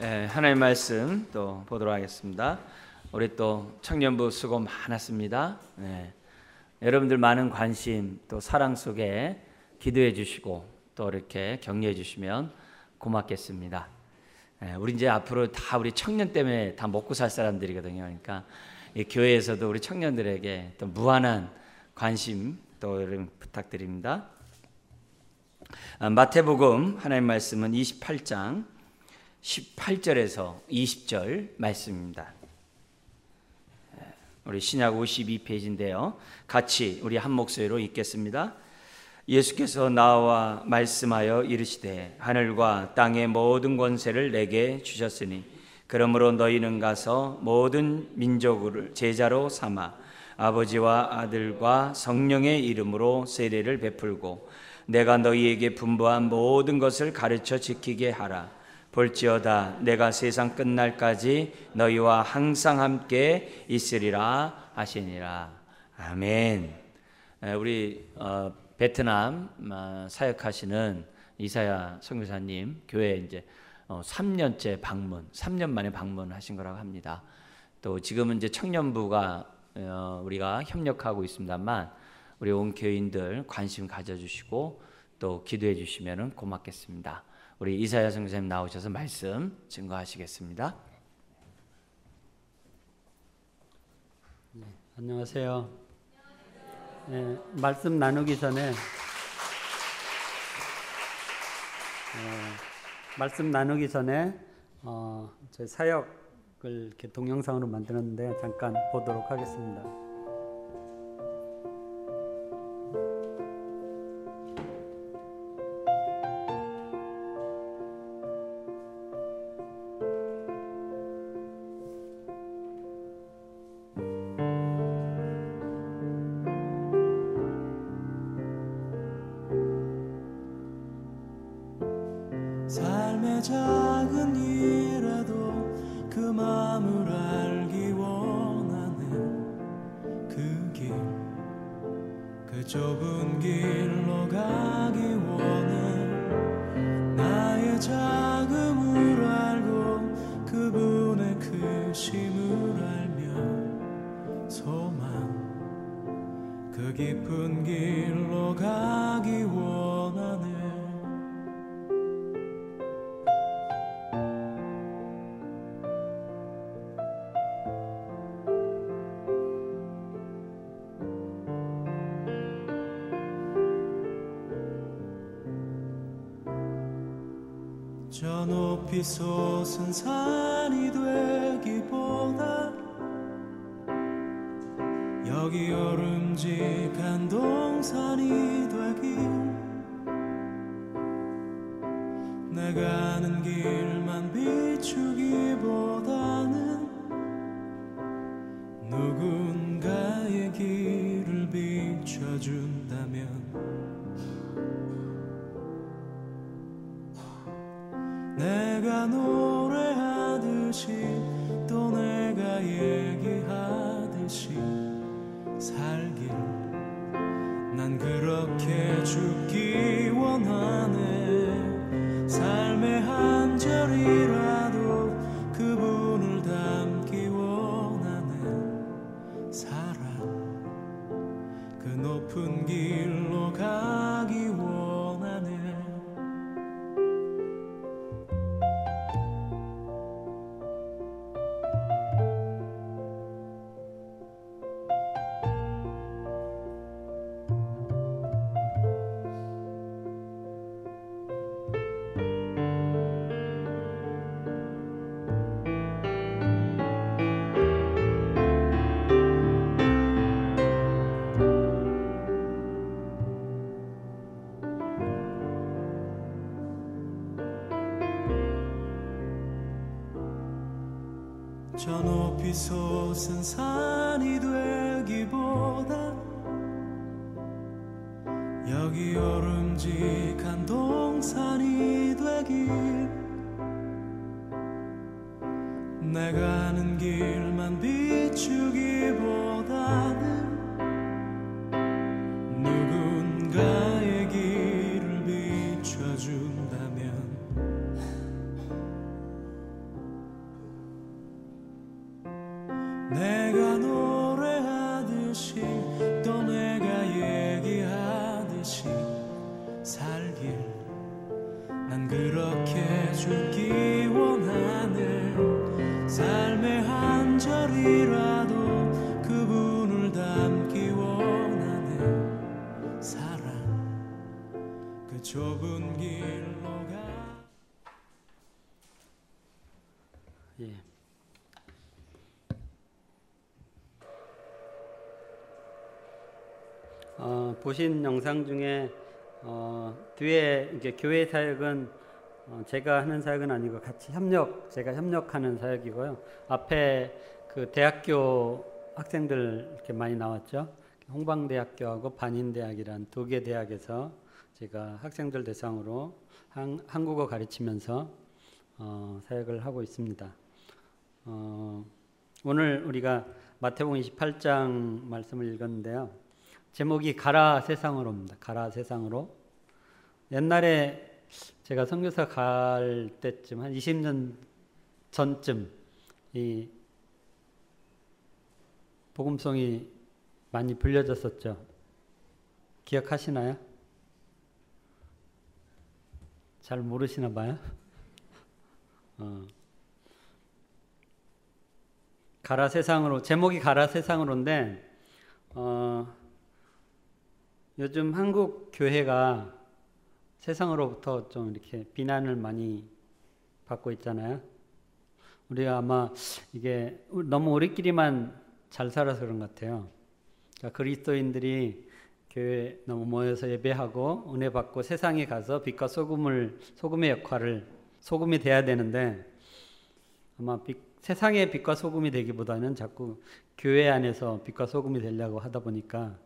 하나님의 말씀 또 보도록 하겠습니다. 우리 또 청년부 수고 많았습니다. 여러분들 많은 관심 또 사랑 속에 기도해 주시고 또 이렇게 격려해 주시면 고맙겠습니다. 우리 이제 앞으로 다 우리 청년 때문에 다 먹고 살 사람들이거든요. 그러니까 이 교회에서도 우리 청년들에게 또 무한한 관심 또 여러분 부탁드립니다. 마태복음 하나님 말씀은 28장 18절에서 20절 말씀입니다. 우리 신약 52페이지인데요. 같이 우리 한 목소리로 읽겠습니다. 예수께서 나와 말씀하여 이르시되 하늘과 땅의 모든 권세를 내게 주셨으니 그러므로 너희는 가서 모든 민족을 제자로 삼아 아버지와 아들과 성령의 이름으로 세례를 베풀고 내가 너희에게 분부한 모든 것을 가르쳐 지키게 하라. 볼지어다 내가 세상 끝날까지 너희와 항상 함께 있으리라 하시니라. 아멘. 우리 베트남 사역하시는 이사야 선교사님 교회 이제 3년째 방문, 3년 만에 방문하신 거라고 합니다. 또 지금은 이제 청년부가 우리가 협력하고 있습니다만 우리 온 교인들 관심 가져주시고 또 기도해 주시면 고맙겠습니다. 우리 이사야 선교사님 나오셔서 말씀 증거하시겠습니다. 안녕하세요. 말씀 나누기 전에 저희 사역을 이렇게 동영상으로 만들었는데 잠깐 보도록 하겠습니다. 삶의 작은 일에도 그 마음을 알기 원하네. 그 좁은 길로 가기 원해. 나의 작음을 알고 그분의 크심을 알며 소망 그 깊은 길로 가기 원하네. 저 높이 솟은 산이 되기보다 여기 오름직한 동산이 되길. 내가 아는 길만 비추기보다는 누군가의 길을 비춰준다면 내가 노래하듯이 또 내가 얘기하듯이 살길 난 그렇게 죽기 원하네. 삶의 한 절이라도 그분을 담기 원하네. 사랑 그 높은 길로 가기 원하네. 저 높이 솟은 산이 되기보다 여기 오름직한 동산이 되길. 내가 아는 길만 비추기보다는 누군가의 길을 비춰준다면 그 좁은 길로 가. 예. 보신 영상 중에 뒤에 이게 교회 사역은 제가 하는 사역은 아니고 같이 제가 협력하는 사역이고요. 앞에 그 대학교 학생들 이렇게 많이 나왔죠. 홍방대학교하고 반인대학이란 두 개 대학에서 제가 학생들 대상으로 한국어 가르치면서 사역을 하고 있습니다. 오늘 우리가 마태복음 28장 말씀을 읽었는데요. 제목이 가라 세상으로입니다. 가라 세상으로. 옛날에 제가 선교사 갈 때쯤 한 20년 전쯤 이 복음송이 많이 불려졌었죠. 기억하시나요? 잘 모르시나 봐요. 가라 세상으로, 제목이 가라 세상으로인데 요즘 한국 교회가 세상으로부터 좀 이렇게 비난을 많이 받고 있잖아요. 우리가 아마 이게 너무 우리끼리만 잘 살아서 그런 것 같아요. 그러니까 그리스도인들이 교회 너무 모여서 예배하고 은혜 받고 세상에 가서 빛과 소금의 역할을, 소금이 돼야 되는데 아마 세상의 빛과 소금이 되기보다는 자꾸 교회 안에서 빛과 소금이 되려고 하다 보니까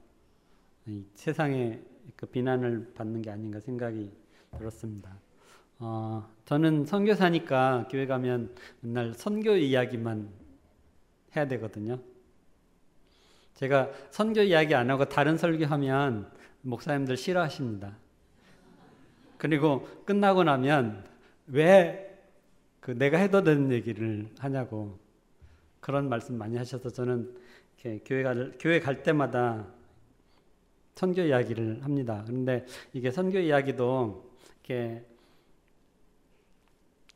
세상에 그 비난을 받는 게 아닌가 생각이 들었습니다. 저는 선교사니까 교회 가면 맨날 선교 이야기만 해야 되거든요. 제가 선교 이야기 안 하고 다른 설교하면 목사님들 싫어하십니다. 그리고 끝나고 나면 왜 그 내가 해도 되는 얘기를 하냐고 그런 말씀 많이 하셔서 저는 이렇게 교회 갈 때마다 선교 이야기를 합니다. 그런데 이게 선교 이야기도 이렇게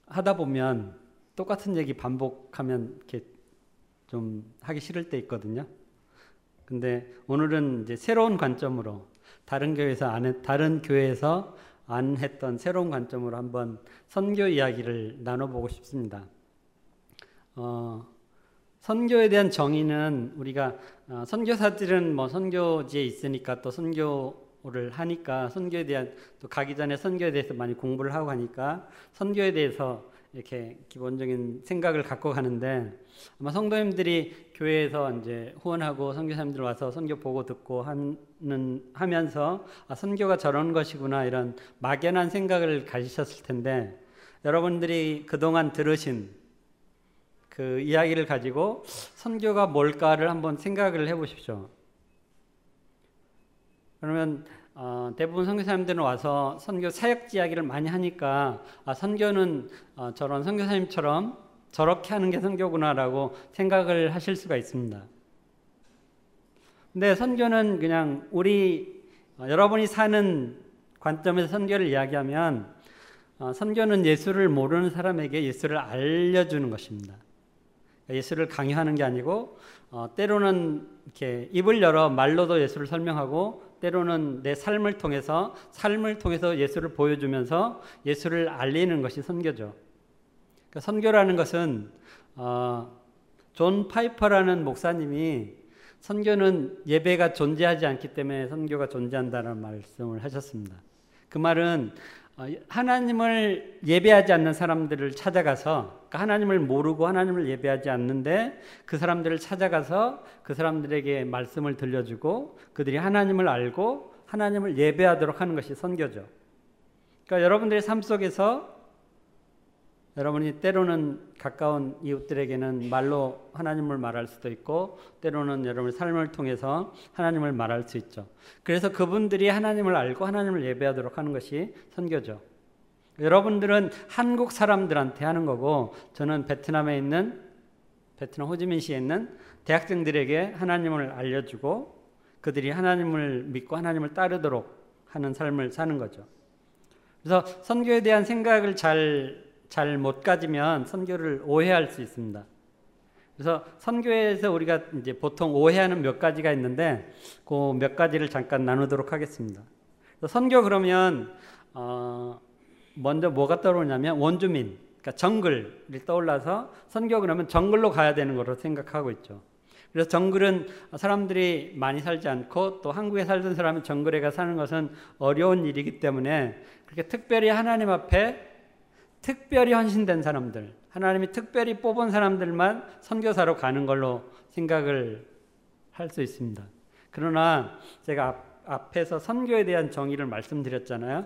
하다 보면 똑같은 얘기 반복하면 이렇게 좀 하기 싫을 때 있거든요. 근데 오늘은 이제 새로운 관점으로 다른 교회에서 안 했던 새로운 관점으로 한번 선교 이야기를 나눠보고 싶습니다. 선교에 대한 정의는 우리가 선교사들은 뭐 선교지에 있으니까 또 선교를 하니까 선교에 대한 또 가기 전에 선교에 대해서 많이 공부를 하고 하니까 선교에 대해서 이렇게 기본적인 생각을 갖고 가는데 아마 성도님들이 교회에서 이제 후원하고 선교사님들 와서 선교 보고 듣고 하면서 선교가 저런 것이구나 이런 막연한 생각을 가지셨을 텐데 여러분들이 그동안 들으신 그 이야기를 가지고 선교가 뭘까를 한번 생각을 해보십시오. 그러면 대부분 선교사님들은 와서 선교 사역지 이야기를 많이 하니까 선교는 저런 선교사님처럼 저렇게 하는 게 선교구나라고 생각을 하실 수가 있습니다. 근데 선교는 그냥 여러분이 사는 관점에서 선교를 이야기하면 선교는 예수를 모르는 사람에게 예수를 알려주는 것입니다. 예수를 강요하는 게 아니고 때로는 이렇게 입을 열어 말로도 예수를 설명하고 때로는 내 삶을 통해서 예수를 보여주면서 예수를 알리는 것이 선교죠. 그러니까 선교라는 것은 존 파이퍼라는 목사님이 선교는 예배가 존재하지 않기 때문에 선교가 존재한다는 말씀을 하셨습니다. 그 말은 하나님을 예배하지 않는 사람들을 찾아가서 그러니까 하나님을 모르고 하나님을 예배하지 않는데 그 사람들을 찾아가서 그 사람들에게 말씀을 들려주고 그들이 하나님을 알고 하나님을 예배하도록 하는 것이 선교죠. 그러니까 여러분들의 삶 속에서 여러분이 때로는 가까운 이웃들에게는 말로 하나님을 말할 수도 있고 때로는 여러분의 삶을 통해서 하나님을 말할 수 있죠. 그래서 그분들이 하나님을 알고 하나님을 예배하도록 하는 것이 선교죠. 여러분들은 한국 사람들한테 하는 거고 저는 베트남 호지민시에 있는 대학생들에게 하나님을 알려주고 그들이 하나님을 믿고 하나님을 따르도록 하는 삶을 사는 거죠. 그래서 선교에 대한 생각을 잘 못 가지면 선교를 오해할 수 있습니다. 그래서 선교에서 우리가 이제 보통 오해하는 몇 가지가 있는데 그 몇 가지를 잠깐 나누도록 하겠습니다. 선교 그러면 먼저 뭐가 떠오르냐면 원주민, 그러니까 정글이 떠올라서 선교 그러면 정글로 가야 되는 거로 생각하고 있죠. 그래서 정글은 사람들이 많이 살지 않고 또 한국에 살던 사람은 정글에 가 사는 것은 어려운 일이기 때문에 그렇게 특별히 하나님 앞에 특별히 헌신된 사람들, 하나님이 특별히 뽑은 사람들만 선교사로 가는 걸로 생각을 할 수 있습니다. 그러나 제가 앞에서 선교에 대한 정의를 말씀드렸잖아요.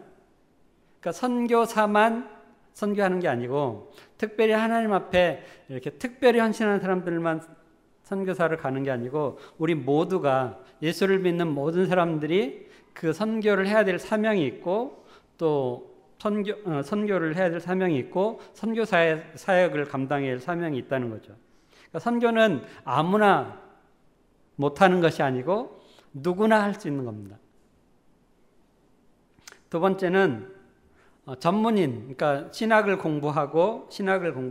그러니까 선교사만 선교하는 게 아니고 특별히 하나님 앞에 이렇게 특별히 헌신하는 사람들만 선교사를 가는 게 아니고 우리 모두가 예수를 믿는 모든 사람들이 그 선교를 해야 될 사명이 있고 또 선교를 해야 될 사명이 있고 선교 사역을 감당해야 할 사명이 있다는 거죠. 그러니까 선교는 아무나 못하는 것이 아니고 누구나 할 수 있는 겁니다. 두 번째는 전문인, 그러니까 신학을 공부하고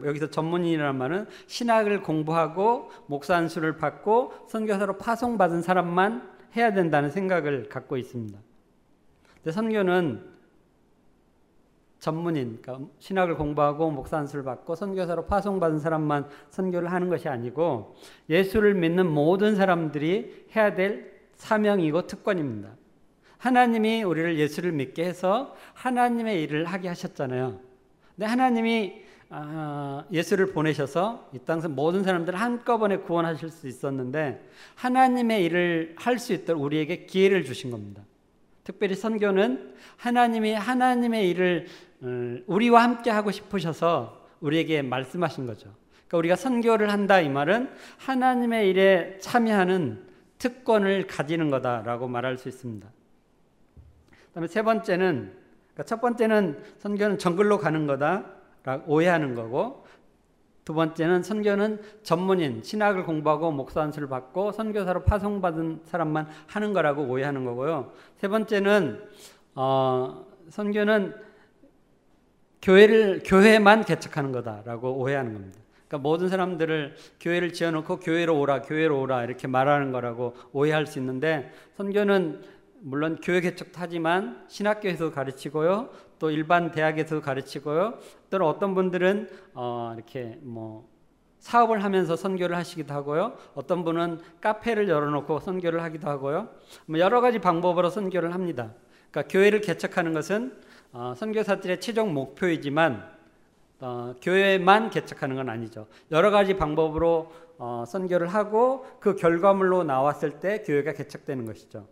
여기서 전문인이라는 말은 신학을 공부하고 목사 안수를 받고 선교사로 파송받은 사람만 해야 된다는 생각을 갖고 있습니다. 근데 선교는 전문인, 그러니까 신학을 공부하고 목사 안수를 받고 선교사로 파송받은 사람만 선교를 하는 것이 아니고 예수를 믿는 모든 사람들이 해야 될 사명이고 특권입니다. 하나님이 우리를 예수를 믿게 해서 하나님의 일을 하게 하셨잖아요. 근데 하나님이 예수를 보내셔서 이 땅에서 모든 사람들을 한꺼번에 구원하실 수 있었는데 하나님의 일을 할 수 있도록 우리에게 기회를 주신 겁니다. 특별히 선교는 하나님이 하나님의 일을 우리와 함께 하고 싶으셔서 우리에게 말씀하신 거죠. 그러니까 우리가 선교를 한다 이 말은 하나님의 일에 참여하는 특권을 가지는 거다라고 말할 수 있습니다. 그다음에 세 번째는, 그러니까 첫 번째는 선교는 정글로 가는 거다라고 오해하는 거고, 두 번째는 선교는 전문인, 신학을 공부하고 목사 안수를 받고 선교사로 파송받은 사람만 하는 거라고 오해하는 거고요. 세 번째는 선교는 교회만 개척하는 거다라고 오해하는 겁니다. 그러니까 모든 사람들을 교회를 지어놓고 교회로 오라 이렇게 말하는 거라고 오해할 수 있는데 선교는 물론 교회 개척도 하지만 신학교에서도 가르치고요, 또 일반 대학에서도 가르치고요, 또는 어떤 분들은 이렇게 사업을 하면서 선교를 하시기도 하고요, 어떤 분은 카페를 열어놓고 선교를 하기도 하고요, 여러 가지 방법으로 선교를 합니다. 그러니까 교회를 개척하는 것은 선교사들의 최종 목표이지만 교회만 개척하는 건 아니죠. 여러 가지 방법으로 선교를 하고 그 결과물로 나왔을 때 교회가 개척되는 것이죠.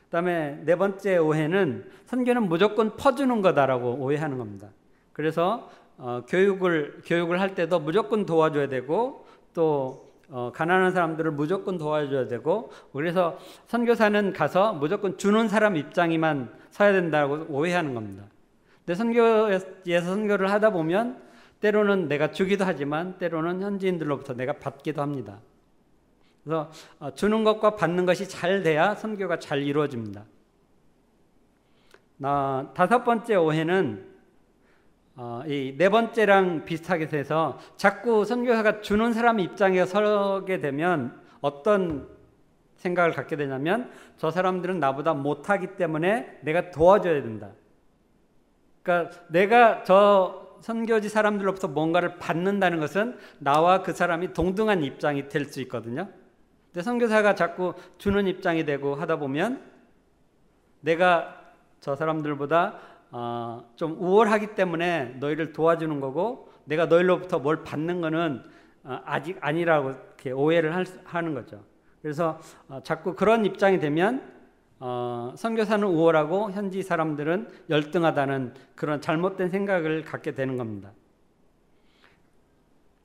그다음에 네 번째 오해는 선교는 무조건 퍼주는 거다라고 오해하는 겁니다. 그래서 교육을 할 때도 무조건 도와줘야 되고 또 가난한 사람들을 무조건 도와줘야 되고, 그래서 선교사는 가서 무조건 주는 사람 입장에만 서야 된다고 오해하는 겁니다. 근데 선교에서 선교를 하다 보면 때로는 내가 주기도 하지만 때로는 현지인들로부터 내가 받기도 합니다. 그래서 주는 것과 받는 것이 잘 돼야 선교가 잘 이루어집니다. 다섯 번째 오해는 이 네 번째랑 비슷하게 돼서 자꾸 선교사가 주는 사람 입장에 서게 되면 어떤 생각을 갖게 되냐면 저 사람들은 나보다 못하기 때문에 내가 도와줘야 된다. 그러니까 내가 저 선교지 사람들로부터 뭔가를 받는다는 것은 나와 그 사람이 동등한 입장이 될 수 있거든요. 근데 선교사가 자꾸 주는 입장이 되고 하다 보면 내가 저 사람들보다 좀 우월하기 때문에 너희를 도와주는 거고 내가 너희로부터 뭘 받는 거는 아직 아니라고 이렇게 오해를 하는 거죠. 그래서 자꾸 그런 입장이 되면 선교사는 우월하고 현지 사람들은 열등하다는 그런 잘못된 생각을 갖게 되는 겁니다.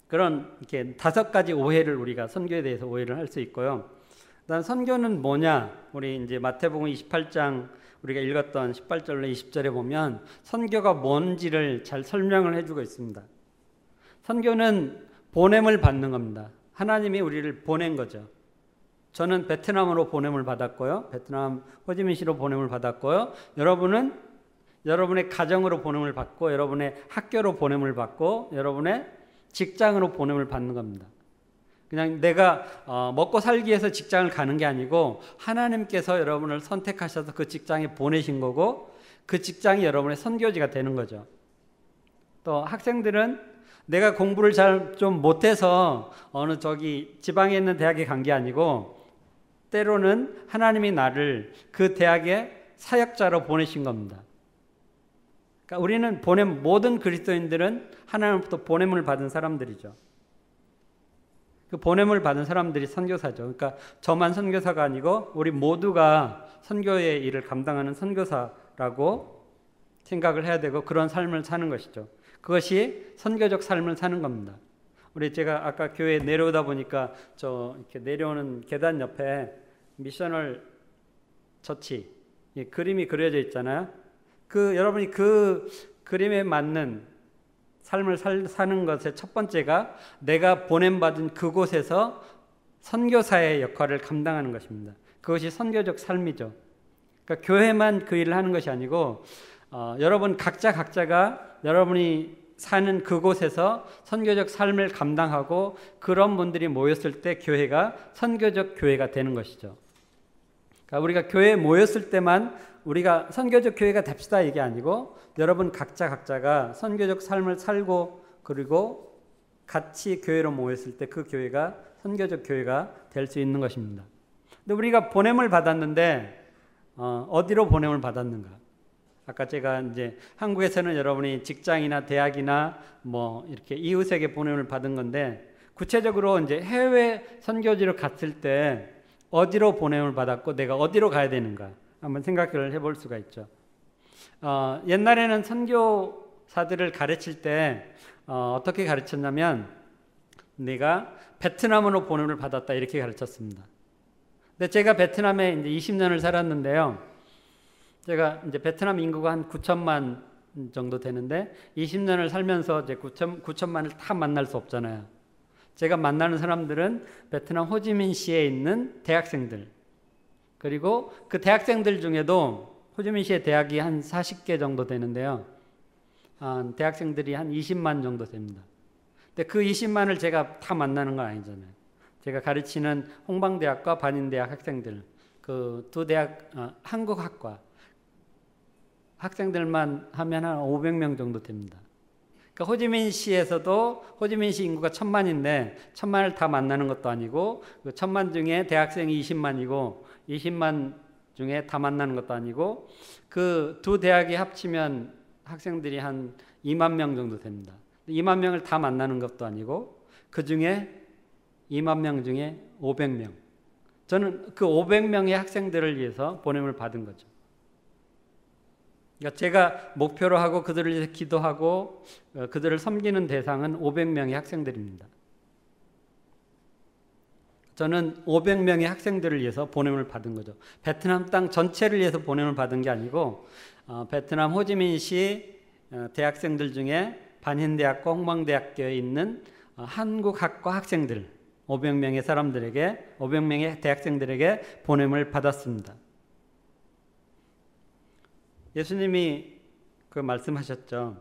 그런 이렇게 다섯 가지 오해를 우리가 선교에 대해서 오해를 할 수 있고요. 그다음 선교는 뭐냐? 우리 이제 마태복음 28장 우리가 읽었던 18절로 20절에 보면 선교가 뭔지를 잘 설명을 해주고 있습니다. 선교는 보냄을 받는 겁니다. 하나님이 우리를 보낸 거죠. 저는 베트남으로 보냄을 받았고요. 베트남 호지민시로 보냄을 받았고요. 여러분은 여러분의 가정으로 보냄을 받고 여러분의 학교로 보냄을 받고 여러분의 직장으로 보냄을 받는 겁니다. 그냥 내가 먹고 살기 위해서 직장을 가는 게 아니고 하나님께서 여러분을 선택하셔서 그 직장에 보내신 거고 그 직장이 여러분의 선교지가 되는 거죠. 또 학생들은 내가 공부를 잘 좀 못해서 어느 저기 지방에 있는 대학에 간 게 아니고 때로는 하나님이 나를 그 대학에 사역자로 보내신 겁니다. 그러니까 우리는 모든 그리스도인들은 하나님부터 보냄을 받은 사람들이죠. 그 보냄을 받은 사람들이 선교사죠. 그러니까 저만 선교사가 아니고 우리 모두가 선교의 일을 감당하는 선교사라고 생각을 해야 되고 그런 삶을 사는 것이죠. 그것이 선교적 삶을 사는 겁니다. 제가 아까 교회에 내려오다 보니까 이렇게 내려오는 계단 옆에 미셔널 처치 그림이 그려져 있잖아요. 여러분이 그 그림에 맞는 삶을 사는 것의 첫 번째가 내가 보냄받은 그곳에서 선교사의 역할을 감당하는 것입니다. 그것이 선교적 삶이죠. 그러니까 교회만 그 일을 하는 것이 아니고 여러분 각자가 여러분이 사는 그곳에서 선교적 삶을 감당하고 그런 분들이 모였을 때 교회가 선교적 교회가 되는 것이죠. 그러니까 우리가 교회에 모였을 때만 우리가 선교적 교회가 됩시다 이게 아니고 여러분 각자가 선교적 삶을 살고 그리고 같이 교회로 모였을 때 그 교회가 선교적 교회가 될 수 있는 것입니다. 근데 우리가 보냄을 받았는데 어디로 보냄을 받았는가? 아까 제가 이제 한국에서는 여러분이 직장이나 대학이나 뭐 이렇게 이웃에게 보냄을 받은 건데 구체적으로 이제 해외 선교지로 갔을 때 어디로 보냄을 받았고 내가 어디로 가야 되는가 한번 생각을 해볼 수가 있죠. 옛날에는 선교사들을 가르칠 때 어떻게 가르쳤냐면 내가 베트남으로 보냄을 받았다 이렇게 가르쳤습니다. 근데 제가 베트남에 이제 20년을 살았는데요. 제가 이제 베트남 인구가 한 9천만 정도 되는데 20년을 살면서 이제 9천만을 다 만날 수 없잖아요. 제가 만나는 사람들은 베트남 호지민시에 있는 대학생들 그리고 그 대학생들 중에도 호지민시의 대학이 한 40개 정도 되는데요. 대학생들이 한 20만 정도 됩니다. 근데 그 20만을 제가 다 만나는 건 아니잖아요. 제가 가르치는 홍방대학과 반인대학 학생들 그 두 대학 한국학과 학생들만 하면 한 500명 정도 됩니다. 그러니까 호지민시에서도 호지민시 인구가 1000만인데 1000만을 다 만나는 것도 아니고 그 1000만 중에 대학생이 20만이고 20만 중에 다 만나는 것도 아니고 그 두 대학이 합치면 학생들이 한 2만 명 정도 됩니다. 2만 명을 다 만나는 것도 아니고 그 중에 2만 명 중에 500명 저는 그 500명의 학생들을 위해서 보냄을 받은 거죠. 그러니까 제가 목표로 하고 그들을 위해서 기도하고 그들을 섬기는 대상은 500명의 학생들입니다. 저는 500명의 학생들을 위해서 보냄을 받은 거죠. 베트남 땅 전체를 위해서 보냄을 받은 게 아니고 베트남 호지민시 대학생들 중에 반인대학과 홍방대학교에 있는 한국학과 학생들 500명의 사람들에게 500명의 대학생들에게 보냄을 받았습니다. 예수님이 그 말씀하셨죠.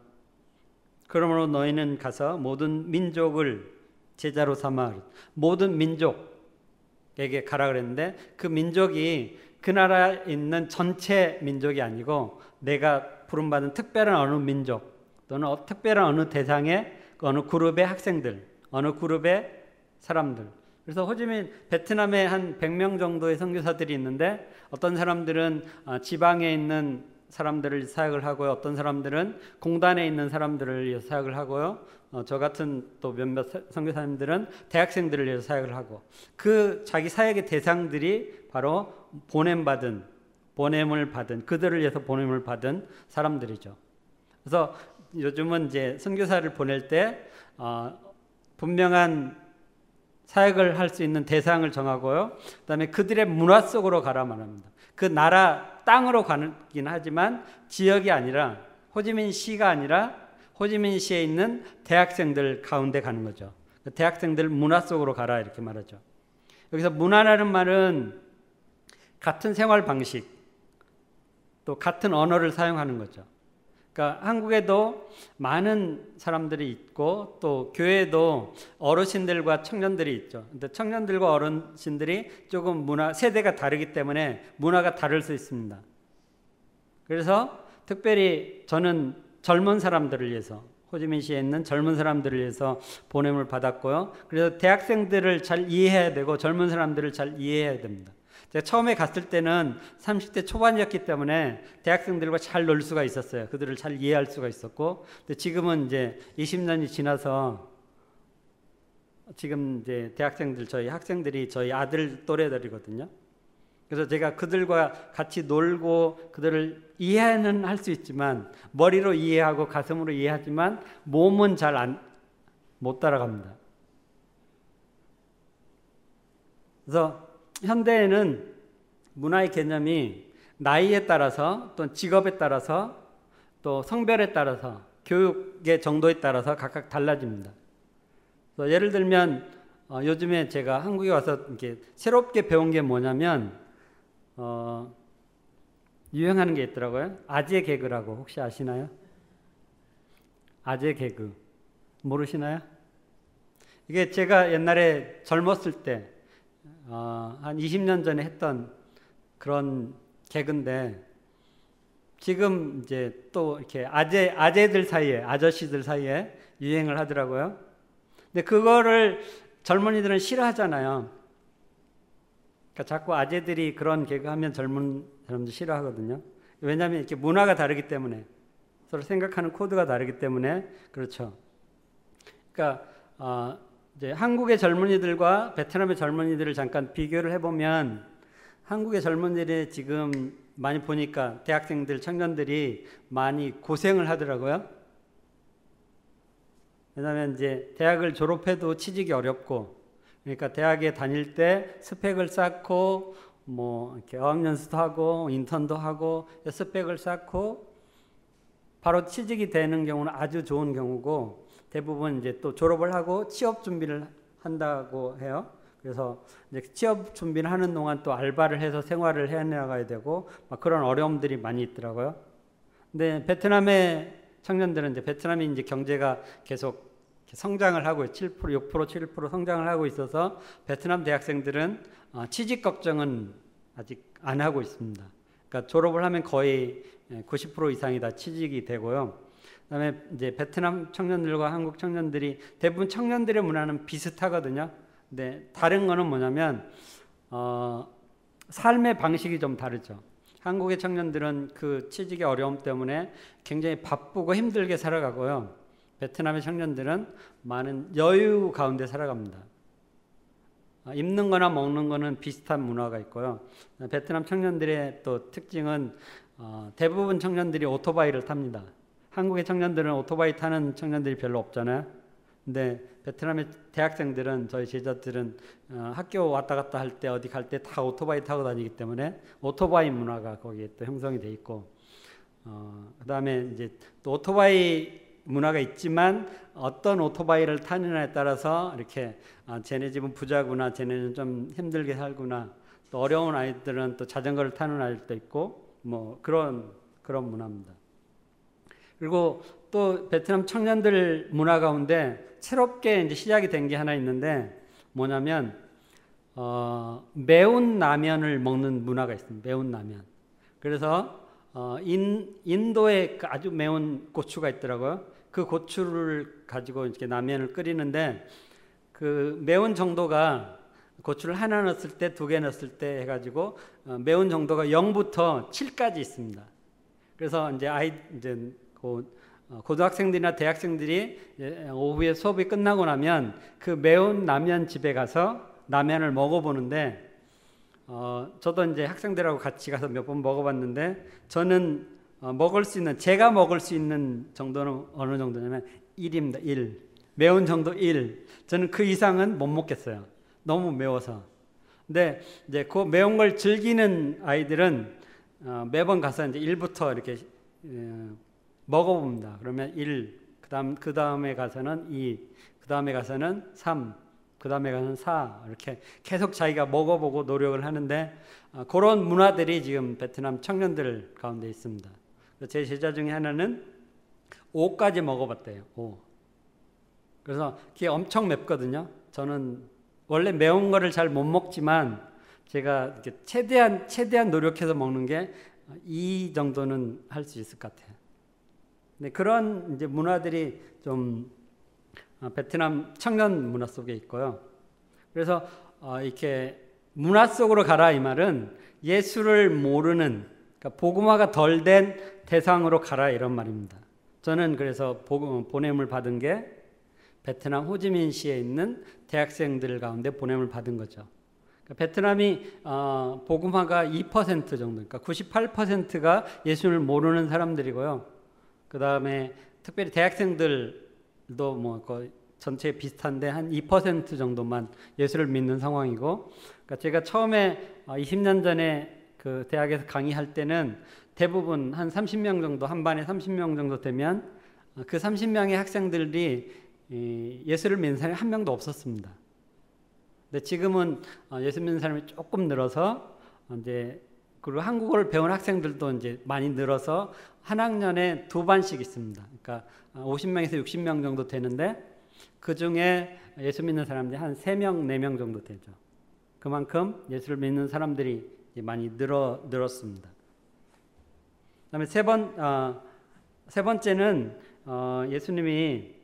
그러므로 너희는 가서 모든 민족을 제자로 삼아 모든 민족에게 가라 그랬는데 그 민족이 그 나라에 있는 전체 민족이 아니고 내가 부름받은 특별한 어느 민족 또는 특별한 어느 대상의 어느 그룹의 학생들 어느 그룹의 사람들 그래서 호지민 베트남에 한 100명 정도의 선교사들이 있는데 어떤 사람들은 지방에 있는 사람들을 사역을 하고요. 어떤 사람들은 공단에 있는 사람들을 위해서 사역을 하고요. 저 같은 또 몇몇 선교사님들은 대학생들을 위해서 사역을 하고 그 자기 사역의 대상들이 바로 보냄을 받은 그들을 위해서 보냄을 받은 사람들이죠. 그래서 요즘은 이제 선교사를 보낼 때 분명한 사역을 할 수 있는 대상을 정하고요. 그다음에 그들의 문화 속으로 가라 말합니다. 그 나라 땅으로 가긴 하지만 지역이 아니라 호지민시가 아니라 호지민시에 있는 대학생들 가운데 가는 거죠. 대학생들 문화 속으로 가라 이렇게 말하죠. 여기서 문화라는 말은 같은 생활 방식 또 같은 언어를 사용하는 거죠. 그러니까 한국에도 많은 사람들이 있고 또 교회에도 어르신들과 청년들이 있죠. 근데 청년들과 어르신들이 조금 세대가 다르기 때문에 문화가 다를 수 있습니다. 그래서 특별히 저는 젊은 사람들을 위해서 호지민시에 있는 젊은 사람들을 위해서 보냄을 받았고요. 그래서 대학생들을 잘 이해해야 되고 젊은 사람들을 잘 이해해야 됩니다. 제가 처음에 갔을 때는 30대 초반이었기 때문에 대학생들과 잘 놀 수가 있었어요. 그들을 잘 이해할 수가 있었고, 근데 지금은 이제 20년이 지나서 지금 이제 대학생들, 저희 학생들이 저희 아들 또래들이거든요. 그래서 제가 그들과 같이 놀고 그들을 이해는 할 수 있지만, 머리로 이해하고 가슴으로 이해하지만 몸은 잘 못 따라갑니다. 그래서 현대에는 문화의 개념이 나이에 따라서 또 직업에 따라서 또 성별에 따라서 교육의 정도에 따라서 각각 달라집니다. 그래서 예를 들면 요즘에 제가 한국에 와서 이렇게 새롭게 배운 게 뭐냐면 유행하는 게 있더라고요. 아재 개그라고 혹시 아시나요? 아재 개그 모르시나요? 이게 제가 옛날에 젊었을 때 한 20년 전에 했던 그런 개그인데 지금 이제 또 이렇게 아재들 사이에, 아저씨들 사이에 유행을 하더라고요. 근데 그거를 젊은이들은 싫어하잖아요. 그러니까 자꾸 아재들이 그런 개그 하면 젊은 사람들 싫어하거든요. 왜냐하면 이렇게 문화가 다르기 때문에, 서로 생각하는 코드가 다르기 때문에 그렇죠. 그러니까 이제 한국의 젊은이들과 베트남의 젊은이들을 잠깐 비교를 해보면 한국의 젊은이들이 지금 많이 보니까 대학생들, 청년들이 많이 고생을 하더라고요. 왜냐하면 이제 대학을 졸업해도 취직이 어렵고, 그러니까 대학에 다닐 때 스펙을 쌓고 뭐 이렇게 어학연수도 하고 인턴도 하고 스펙을 쌓고 바로 취직이 되는 경우는 아주 좋은 경우고, 대부분 이제 또 졸업을 하고 취업 준비를 한다고 해요. 그래서 이제 취업 준비를 하는 동안 또 알바를 해서 생활을 해나가야 되고 막 그런 어려움들이 많이 있더라고요. 근데 베트남의 청년들은 이제 베트남이 이제 경제가 계속 성장을 하고 7%, 6%, 7% 성장을 하고 있어서 베트남 대학생들은 취직 걱정은 아직 안 하고 있습니다. 그러니까 졸업을 하면 거의 90% 이상이 다 취직이 되고요. 그다음에 이제 베트남 청년들과 한국 청년들이 대부분 청년들의 문화는 비슷하거든요. 근데 다른 거는 뭐냐면 삶의 방식이 좀 다르죠. 한국의 청년들은 그 취직의 어려움 때문에 굉장히 바쁘고 힘들게 살아가고요. 베트남의 청년들은 많은 여유 가운데 살아갑니다. 입는 거나 먹는 거는 비슷한 문화가 있고요. 베트남 청년들의 또 특징은 대부분 청년들이 오토바이를 탑니다. 한국의 청년들은 오토바이 타는 청년들이 별로 없잖아요. 근데 베트남의 대학생들은, 저희 제자들은 학교 왔다 갔다 할 때 어디 갈 때 다 오토바이 타고 다니기 때문에 오토바이 문화가 거기에 또 형성이 돼 있고, 그다음에 이제 또 오토바이 문화가 있지만 어떤 오토바이를 타느냐에 따라서 이렇게 쟤네 집은 부자구나, 쟤네는 좀 힘들게 살구나, 또 어려운 아이들은 또 자전거를 타는 아이들도 있고 뭐 그런 문화입니다. 그리고 또 베트남 청년들 문화 가운데 새롭게 이제 시작이 된 게 하나 있는데 뭐냐면 매운 라면을 먹는 문화가 있습니다. 매운 라면. 그래서 인도에 아주 매운 고추가 있더라고요. 그 고추를 가지고 이렇게 라면을 끓이는데 그 매운 정도가 고추를 하나 넣었을 때, 두 개 넣었을 때 해가지고 매운 정도가 0부터 7까지 있습니다. 그래서 이제 고등학생들이나 대학생들이 오후에 수업이 끝나고 나면 그 매운 라면 집에 가서 라면을 먹어보는데, 저도 이제 학생들하고 같이 가서 몇 번 먹어봤는데, 저는 제가 먹을 수 있는 정도는 어느 정도냐면 1입니다. 1. 매운 정도 1. 저는 그 이상은 못 먹겠어요. 너무 매워서. 근데 이제 그 매운 걸 즐기는 아이들은 매번 가서 이제 1부터 이렇게 먹어봅니다. 그러면 1, 그 다음에 가서는 2, 그 다음에 가서는 3, 그 다음에 가서는 4, 이렇게 계속 자기가 먹어보고 노력을 하는데, 그런 문화들이 지금 베트남 청년들 가운데 있습니다. 제 제자 중에 하나는 5까지 먹어봤대요. 5. 그래서 그게 엄청 맵거든요. 저는 원래 매운 거를 잘 못 먹지만 제가 이렇게 최대한 노력해서 먹는 게 이 정도는 할 수 있을 것 같아요. 근데 그런 이제 문화들이 좀 베트남 청년 문화 속에 있고요. 그래서 이렇게 문화 속으로 가라 이 말은 예수를 모르는, 그러니까 복음화가 덜 된 대상으로 가라 이런 말입니다. 저는 그래서 보냄을 받은 게 베트남 호지민시에 있는 대학생들 가운데 보냄을 받은 거죠. 그러니까 베트남이 복음화가 2% 정도, 그러니까 98%가 예수를 모르는 사람들이고요. 그 다음에 특별히 대학생들도 뭐 거의 전체 비슷한데 한 2% 정도만 예수를 믿는 상황이고, 그러니까 제가 처음에 20년 전에 그 대학에서 강의할 때는 대부분 한 30명 정도, 한 반에 30명 정도 되면 그 30명의 학생들이 예수를 믿는 사람이 한 명도 없었습니다. 근데 지금은 예수 믿는 사람이 조금 늘어서 이제, 그리고 한국어를 배운 학생들도 이제 많이 늘어서 한 학년에 2반씩 있습니다. 그러니까 50명에서 60명 정도 되는데 그 중에 예수 믿는 사람들이 한 3명, 4명 정도 되죠. 그만큼 예수를 믿는 사람들이 많이 늘었습니다. 그다음에 세 번째는 예수님이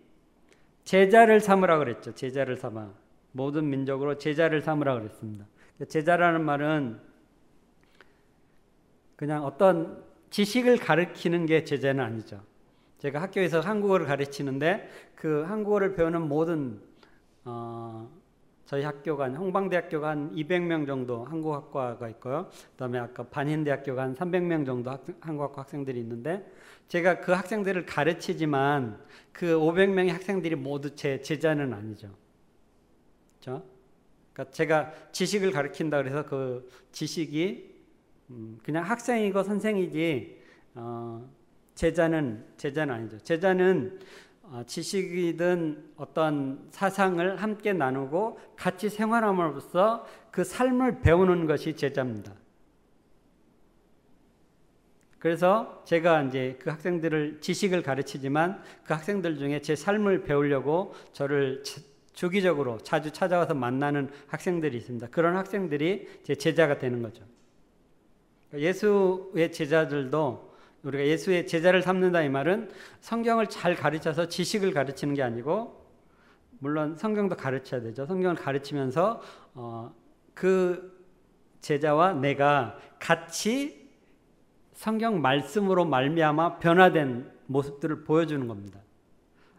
제자를 삼으라 그랬죠. 제자를 삼아. 모든 민족으로 제자를 삼으라 그랬습니다. 제자라는 말은 그냥 어떤 지식을 가르치는 게 제자는 아니죠. 제가 학교에서 한국어를 가르치는데 그 한국어를 배우는 모든 저희 학교가 홍방대학교가 한 200명 정도 한국학과가 있고요. 그다음에 아까 반현대학교가 한 300명 정도 한국학과 학생들이 있는데 제가 그 학생들을 가르치지만 그 500명의 학생들이 모두 제 제자는 아니죠. 그렇죠? 그러니까 제가 지식을 가르친다 그래서 그 지식이 그냥 학생이고 선생이지 제자는 아니죠. 제자는 지식이든 어떤 사상을 함께 나누고 같이 생활함으로써 그 삶을 배우는 것이 제자입니다. 그래서 제가 이제 그 학생들을 지식을 가르치지만 그 학생들 중에 제 삶을 배우려고 저를 주기적으로 자주 찾아와서 만나는 학생들이 있습니다. 그런 학생들이 제 제자가 되는 거죠. 예수의 제자들도 우리가 예수의 제자를 삼는다 이 말은 성경을 잘 가르쳐서 지식을 가르치는 게 아니고, 물론 성경도 가르쳐야 되죠. 성경을 가르치면서 그 제자와 내가 같이 성경 말씀으로 말미암아 변화된 모습들을 보여주는 겁니다.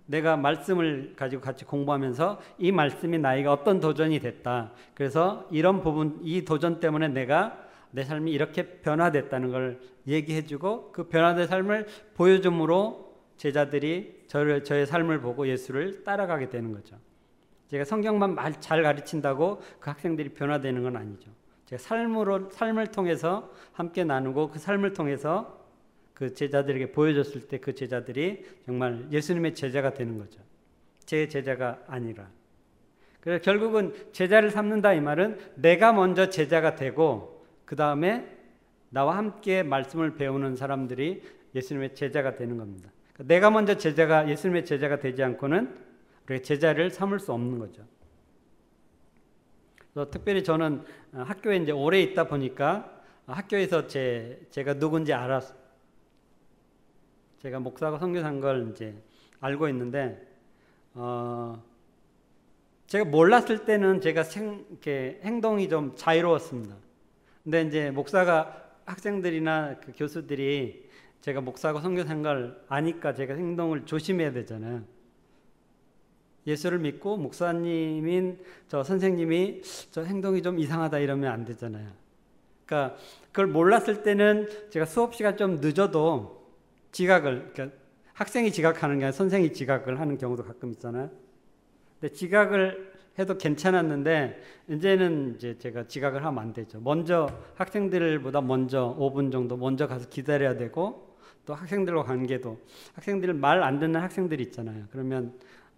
내가 말씀을 가지고 같이 공부하면서 이 말씀이 나에게 어떤 도전이 됐다. 그래서 이런 부분, 이 도전 때문에 내 삶이 이렇게 변화됐다는 걸 얘기해주고 그 변화된 삶을 보여줌으로 제자들이 저의 삶을 보고 예수를 따라가게 되는 거죠. 제가 성경만 잘 가르친다고 그 학생들이 변화되는 건 아니죠. 제가 삶을 통해서 함께 나누고 그 삶을 통해서 그 제자들에게 보여줬을 때 그 제자들이 정말 예수님의 제자가 되는 거죠. 제 제자가 아니라. 그래서 결국은 제자를 삼는다 이 말은 내가 먼저 제자가 되고 그 다음에 나와 함께 말씀을 배우는 사람들이 예수님의 제자가 되는 겁니다. 그러니까 내가 먼저 예수님의 제자가 되지 않고는 우리가 제자를 삼을 수 없는 거죠. 그래서 특별히 저는 학교에 이제 오래 있다 보니까 학교에서 제가 누군지 알았어요. 제가 목사고 선교사인 걸 이제 알고 있는데, 제가 몰랐을 때는 제가 이렇게 행동이 좀 자유로웠습니다. 근데 이제 목사가 학생들이나 그 교수들이 제가 목사고 선교사인 걸 아니까 제가 행동을 조심해야 되잖아요. 예수를 믿고 목사님인 저 선생님이 저 행동이 좀 이상하다 이러면 안 되잖아요. 그러니까 그걸 몰랐을 때는 제가 수업 시간 좀 늦어도 그러니까 학생이 지각하는 게 아니라 선생이 지각을 하는 경우도 가끔 있잖아요. 근데 지각을 해도 괜찮았는데 이제는 이제 제가 지각을 하면 안 되죠. 학생들보다 먼저 5분 정도 먼저 가서 기다려야 되고, 또 학생들과 관계도 학생들 말 안 듣는 학생들이 있잖아요. 그러면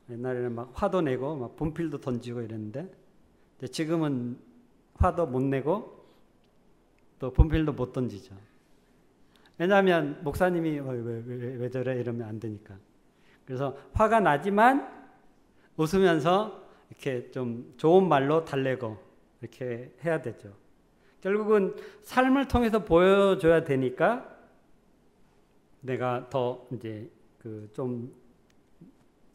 옛날에는 막 화도 내고 막 분필도 던지고 이랬는데 지금은 화도 못 내고 또 분필도 못 던지죠. 왜냐하면 목사님이 왜 저래 이러면 안 되니까. 그래서 화가 나지만 웃으면서 이렇게 좀 좋은 말로 달래고 이렇게 해야 되죠. 결국은 삶을 통해서 보여줘야 되니까 내가 더 이제 좀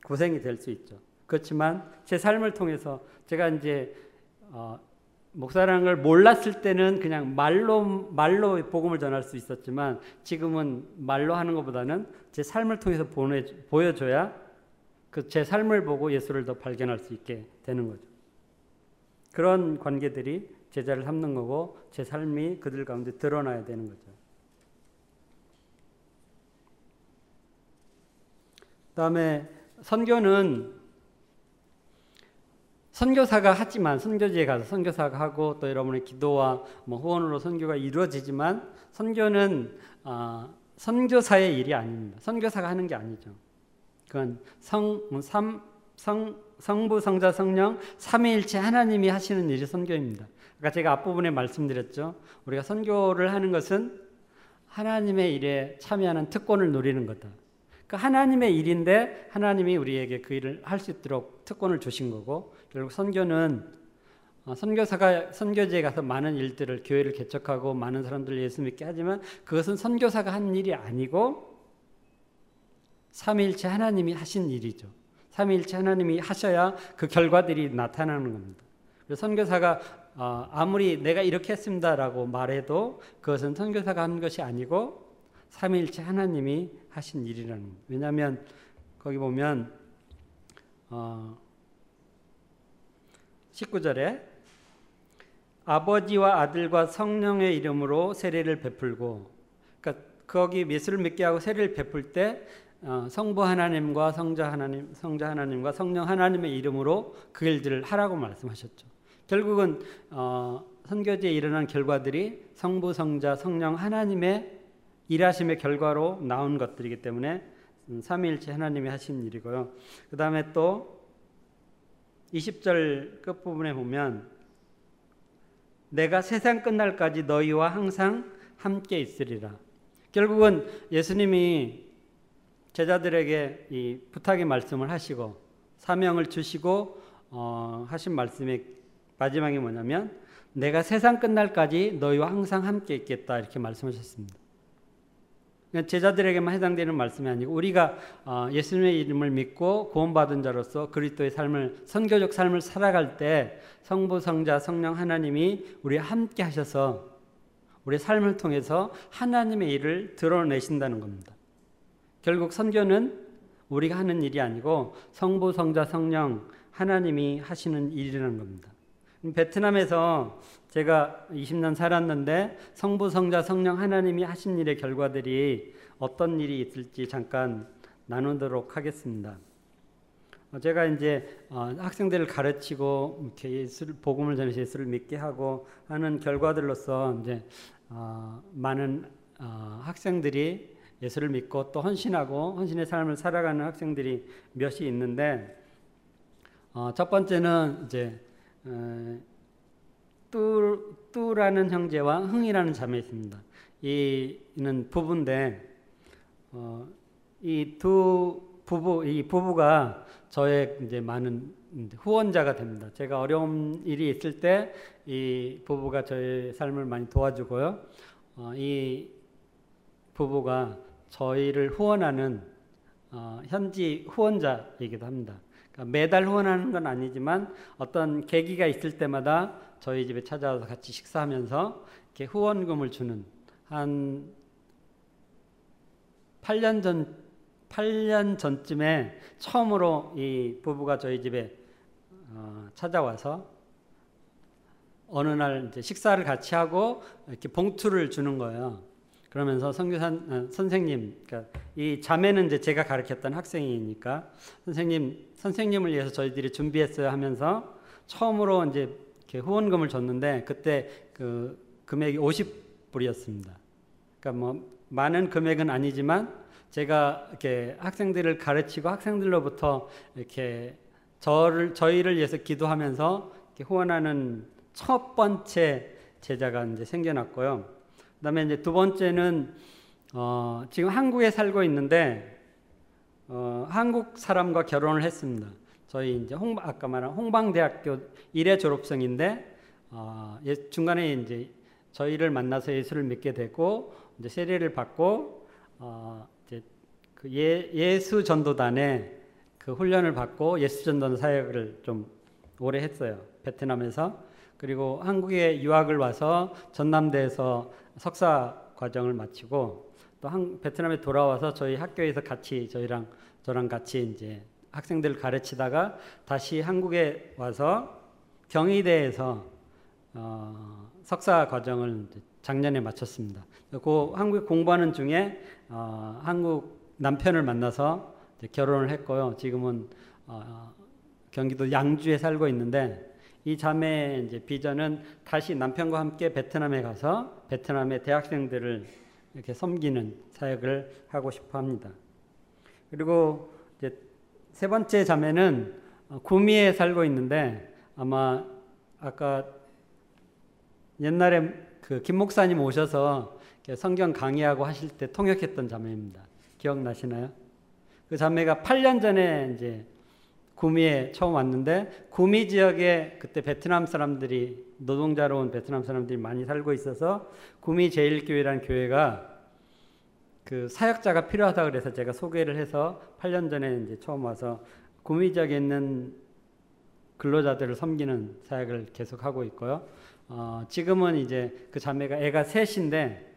고생이 될 수 있죠. 그렇지만 제 삶을 통해서 제가 이제 목사라는 걸 몰랐을 때는 그냥 말로 복음을 전할 수 있었지만 지금은 말로 하는 것보다는 제 삶을 통해서 보여줘야 제 삶을 보고 예수를 더 발견할 수 있게 되는 거죠. 그런 관계들이 제자를 삼는 거고 제 삶이 그들 가운데 드러나야 되는 거죠. 그다음에 선교는 선교사가 하지만 선교지에 가서 선교사가 하고 또 여러분의 기도와 후원으로 선교가 이루어지지만 선교는 선교사의 일이 아닙니다. 선교사가 하는 게 아니죠. 그건 성부, 성자, 성령 삼위일체 하나님이 하시는 일이 선교입니다. 아까 제가 앞부분에 말씀드렸죠. 우리가 선교를 하는 것은 하나님의 일에 참여하는 특권을 누리는 거다. 그 하나님의 일인데 하나님이 우리에게 그 일을 할 수 있도록 특권을 주신 거고 결국 선교는 선교사가 선교지에 가서 많은 일들을 교회를 개척하고 많은 사람들을 예수 믿게 하지만 그것은 선교사가 하는 일이 아니고 삼위일체 하나님이 하신 일이죠. 삼위일체 하나님이 하셔야 그 결과들이 나타나는 겁니다. 그래서 선교사가 아무리 내가 이렇게 했습니다라고 말해도 그것은 선교사가 하는 것이 아니고 삼위일체 하나님이 하신 일이라는 겁니다. 왜냐하면 거기 보면 19절에 아버지와 아들과 성령의 이름으로 세례를 베풀고, 그러니까 거기 예수를 믿게 하고 세례를 베풀 때 성부 하나님과 성자 하나님과 성령 하나님의 이름으로 그 일들을 하라고 말씀하셨죠. 결국은 선교지에 일어난 결과들이 성부, 성자, 성령 하나님의 일하심의 결과로 나온 것들이기 때문에 삼위일체 하나님이 하신 일이고요. 그 다음에 또 20절 끝부분에 보면 내가 세상 끝날까지 너희와 항상 함께 있으리라. 결국은 예수님이 제자들에게 이 부탁의 말씀을 하시고 사명을 주시고 하신 말씀의 마지막이 뭐냐면 내가 세상 끝날까지 너희와 항상 함께 있겠다 이렇게 말씀하셨습니다. 제자들에게만 해당되는 말씀이 아니고 우리가 예수님의 이름을 믿고 구원받은 자로서 그리스도의 삶을 선교적 삶을 살아갈 때 성부, 성자, 성령 하나님이 우리와 함께 하셔서 우리의 삶을 통해서 하나님의 일을 드러내신다는 겁니다. 결국 선교는 우리가 하는 일이 아니고 성부, 성자, 성령 하나님이 하시는 일이라는 겁니다. 베트남에서 제가 20년 살았는데 성부, 성자, 성령 하나님이 하신 일의 결과들이 어떤 일이 있을지 잠깐 나누도록 하겠습니다. 제가 이제 학생들을 가르치고 이렇게 복음을 전해서 예수를 믿게 하고 하는 결과들로서 이제 많은 학생들이 예수를 믿고 또 헌신하고 헌신의 삶을 살아가는 학생들이 몇이 있는데 첫 번째는 이제 뚜라는 형제와 흥이라는 자매 있습니다. 이는 부부인데 이 부부가 저의 이제 많은 후원자가 됩니다. 제가 어려운 일이 있을 때 이 부부가 저의 삶을 많이 도와주고요. 이 부부가 저희를 후원하는 현지 후원자이기도 합니다. 그러니까 매달 후원하는 건 아니지만 어떤 계기가 있을 때마다 저희 집에 찾아와서 같이 식사하면서 이렇게 후원금을 주는 한 8년 전쯤에 처음으로 이 부부가 저희 집에 찾아와서 어느 날 이제 식사를 같이 하고 이렇게 봉투를 주는 거예요. 그러면서 선생님, 그러니까 이 자매는 이제 제가 가르쳤던 학생이니까 선생님을 위해서 저희들이 준비했어요 하면서 처음으로 이제 이렇게 후원금을 줬는데 그때 그 금액이 50불이었습니다. 그러니까 뭐 많은 금액은 아니지만 제가 이렇게 학생들을 가르치고 학생들로부터 이렇게 저희를 위해서 기도하면서 이렇게 후원하는 첫 번째 제자가 이제 생겨났고요. 그다음에 이제 두 번째는 지금 한국에 살고 있는데 한국 사람과 결혼을 했습니다. 저희 이제 아까 말한 홍방대학교 1회 졸업생인데 중간에 이제 저희를 만나서 예수를 믿게 되고 이제 세례를 받고 이제 그 예수 전도단에 그 훈련을 받고 예수 전도단 사역을 좀 오래 했어요. 베트남에서. 그리고 한국에 유학을 와서 전남대에서 석사 과정을 마치고 또 베트남에 돌아와서 저희 학교에서 같이 저랑 같이 이제 학생들을 가르치다가 다시 한국에 와서 경희대에서 석사 과정을 작년에 마쳤습니다. 그 한국에 공부하는 중에 한국 남편을 만나서 결혼을 했고요. 지금은 경기도 양주에 살고 있는데 이 자매의 이제 비전은 다시 남편과 함께 베트남에 가서 베트남의 대학생들을 이렇게 섬기는 사역을 하고 싶어 합니다. 그리고 이제 세 번째 자매는 구미에 살고 있는데 아마 아까 옛날에 그 김 목사님 오셔서 성경 강의하고 하실 때 통역했던 자매입니다. 기억나시나요? 그 자매가 8년 전에 이제 구미에 처음 왔는데 구미 지역에 그때 베트남 사람들이 노동자로 온 베트남 사람들이 많이 살고 있어서 구미 제일교회라는 교회가 그 사역자가 필요하다 그래서 제가 소개를 해서 8년 전에 이제 처음 와서 구미 지역에 있는 근로자들을 섬기는 사역을 계속하고 있고요. 지금은 이제 그 자매가 애가 셋인데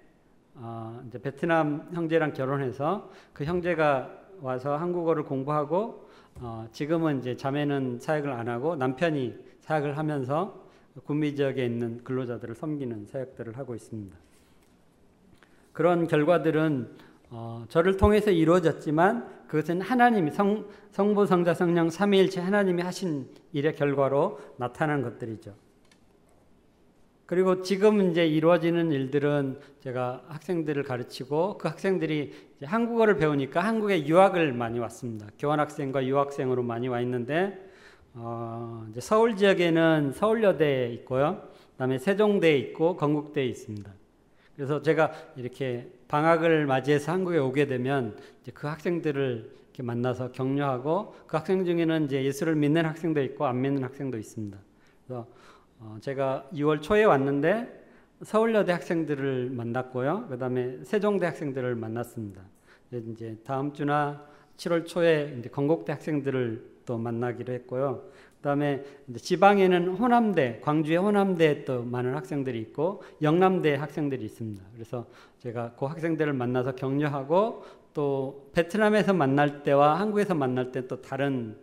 이제 베트남 형제랑 결혼해서 그 형제가 와서 한국어를 공부하고 지금은 이제 자매는 사역을 안 하고 남편이 사역을 하면서 구미 지역에 있는 근로자들을 섬기는 사역들을 하고 있습니다. 그런 결과들은 저를 통해서 이루어졌지만 그것은 하나님이 성부, 성자, 성령 삼위일체 하나님이 하신 일의 결과로 나타난 것들이죠. 그리고 지금 이제 이루어지는 일들은 제가 학생들을 가르치고 그 학생들이 이제 한국어를 배우니까 한국에 유학을 많이 왔습니다. 교환학생과 유학생으로 많이 와 있는데 이제 서울 지역에는 서울여대에 있고요. 그다음에 세종대에 있고 건국대에 있습니다. 그래서 제가 이렇게 방학을 맞이해서 한국에 오게 되면 이제 그 학생들을 이렇게 만나서 격려하고 그 학생 중에는 이제 예수를 믿는 학생도 있고 안 믿는 학생도 있습니다. 그래서 제가 6월 초에 왔는데 서울여대 학생들을 만났고요. 그다음에 세종대 학생들을 만났습니다. 이제 다음 주나 7월 초에 이제 건국대 학생들을 또 만나기로 했고요. 그다음에 이제 지방에는 호남대, 광주의 호남대에 또 많은 학생들이 있고 영남대 학생들이 있습니다. 그래서 제가 그 학생들을 만나서 격려하고 또 베트남에서 만날 때와 한국에서 만날 때 또 다른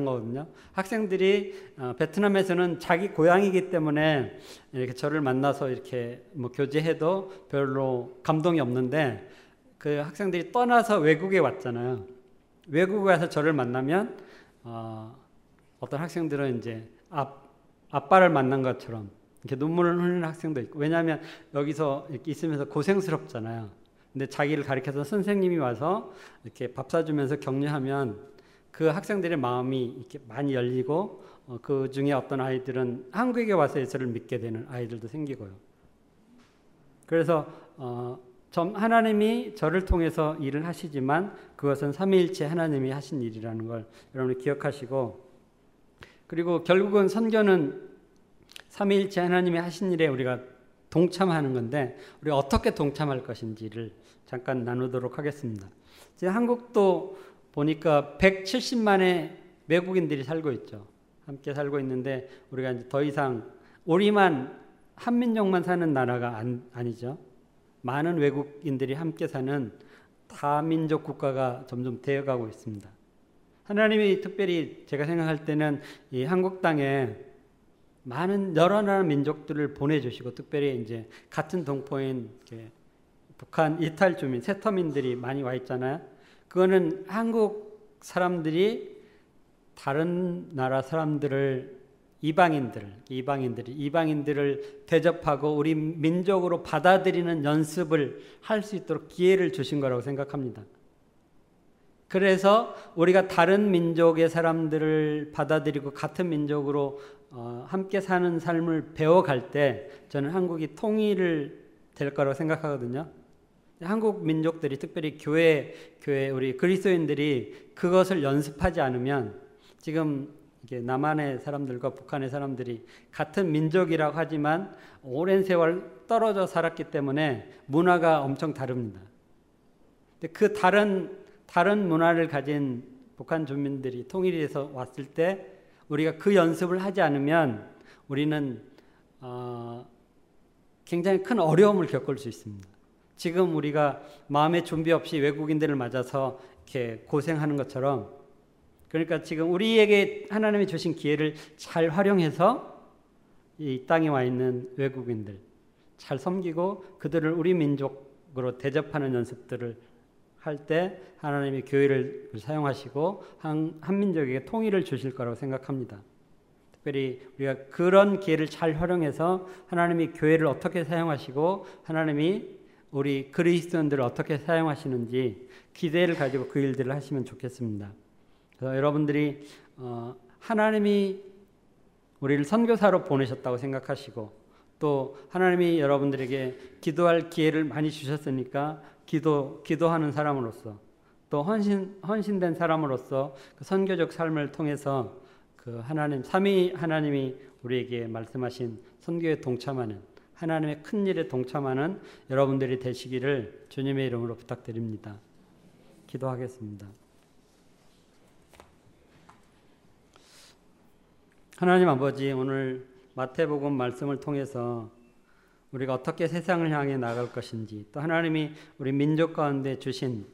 거거든요. 학생들이 베트남에서는 자기 고향이기 때문에 이렇게 저를 만나서 이렇게 뭐 교제해도 별로 감동이 없는데 그 학생들이 떠나서 외국에 왔잖아요. 외국에 와서 저를 만나면 어떤 학생들은 이제 아빠를 만난 것처럼 이렇게 눈물을 흘리는 학생도 있고, 왜냐하면 여기서 이렇게 있으면서 고생스럽잖아요. 근데 자기를 가르쳐서 선생님이 와서 이렇게 밥 사주면서 격려하면 그 학생들의 마음이 이렇게 많이 열리고 그 중에 어떤 아이들은 한국에 와서 예수를 믿게 되는 아이들도 생기고요. 그래서 하나님이 저를 통해서 일을 하시지만 그것은 삼위일체 하나님이 하신 일이라는 걸 여러분이 기억하시고, 그리고 결국은 선교는 삼위일체 하나님이 하신 일에 우리가 동참하는 건데 우리가 어떻게 동참할 것인지를 잠깐 나누도록 하겠습니다. 지금 한국도 보니까 170만의 외국인들이 살고 있죠. 함께 살고 있는데 우리가 이제 더 이상 우리만 한민족만 사는 나라가 아니죠. 많은 외국인들이 함께 사는 다민족 국가가 점점 되어가고 있습니다. 하나님이 특별히 제가 생각할 때는 이 한국 땅에 많은 여러 나라 민족들을 보내주시고, 특별히 이제 같은 동포인 북한 이탈 주민, 세터민들이 많이 와 있잖아요. 그거는 한국 사람들이 다른 나라 사람들을 이방인들을 대접하고 우리 민족으로 받아들이는 연습을 할 수 있도록 기회를 주신 거라고 생각합니다. 그래서 우리가 다른 민족의 사람들을 받아들이고 같은 민족으로 함께 사는 삶을 배워갈 때 저는 한국이 통일을 될 거라고 생각하거든요. 한국 민족들이, 특별히 교회 우리 그리스도인들이 그것을 연습하지 않으면 지금 이게 남한의 사람들과 북한의 사람들이 같은 민족이라고 하지만 오랜 세월 떨어져 살았기 때문에 문화가 엄청 다릅니다. 근데 그 다른 문화를 가진 북한 주민들이 통일이 돼서 왔을 때 우리가 그 연습을 하지 않으면 우리는 굉장히 큰 어려움을 겪을 수 있습니다. 지금 우리가 마음의 준비 없이 외국인들을 맞아서 이렇게 고생하는 것처럼, 그러니까 지금 우리에게 하나님이 주신 기회를 잘 활용해서 이 땅에 와 있는 외국인들 잘 섬기고 그들을 우리 민족으로 대접하는 연습들을 할 때 하나님이 교회를 사용하시고 한민족에게 통일을 주실 거라고 생각합니다. 특별히 우리가 그런 기회를 잘 활용해서 하나님이 교회를 어떻게 사용하시고 하나님이 우리 그리스도인들을 어떻게 사용하시는지 기대를 가지고 그 일들을 하시면 좋겠습니다. 그래서 여러분들이 하나님이 우리를 선교사로 보내셨다고 생각하시고 또 하나님이 여러분들에게 기도할 기회를 많이 주셨으니까 기도하는 사람으로서 또 헌신된 사람으로서 그 선교적 삶을 통해서 그 하나님 삼위 하나님이 우리에게 말씀하신 선교에 동참하는 하나님의 큰 일에 동참하는 여러분들이 되시기를 주님의 이름으로 부탁드립니다. 기도하겠습니다. 하나님 아버지, 오늘 마태복음 말씀을 통해서 우리가 어떻게 세상을 향해 나갈 것인지, 또 하나님이 우리 민족 가운데 주신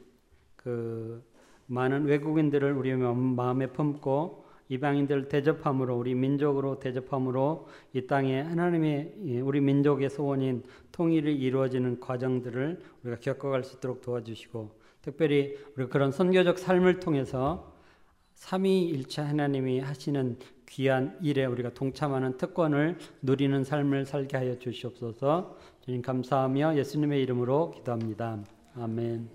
그 많은 외국인들을 우리 마음에 품고 이방인들을 대접함으로, 우리 민족으로 대접함으로 이 땅에 하나님의 우리 민족의 소원인 통일이 이루어지는 과정들을 우리가 겪어갈 수 있도록 도와주시고, 특별히 우리 그런 선교적 삶을 통해서 삼위일체 하나님이 하시는 귀한 일에 우리가 동참하는 특권을 누리는 삶을 살게 하여 주시옵소서. 주님 감사하며 예수님의 이름으로 기도합니다. 아멘.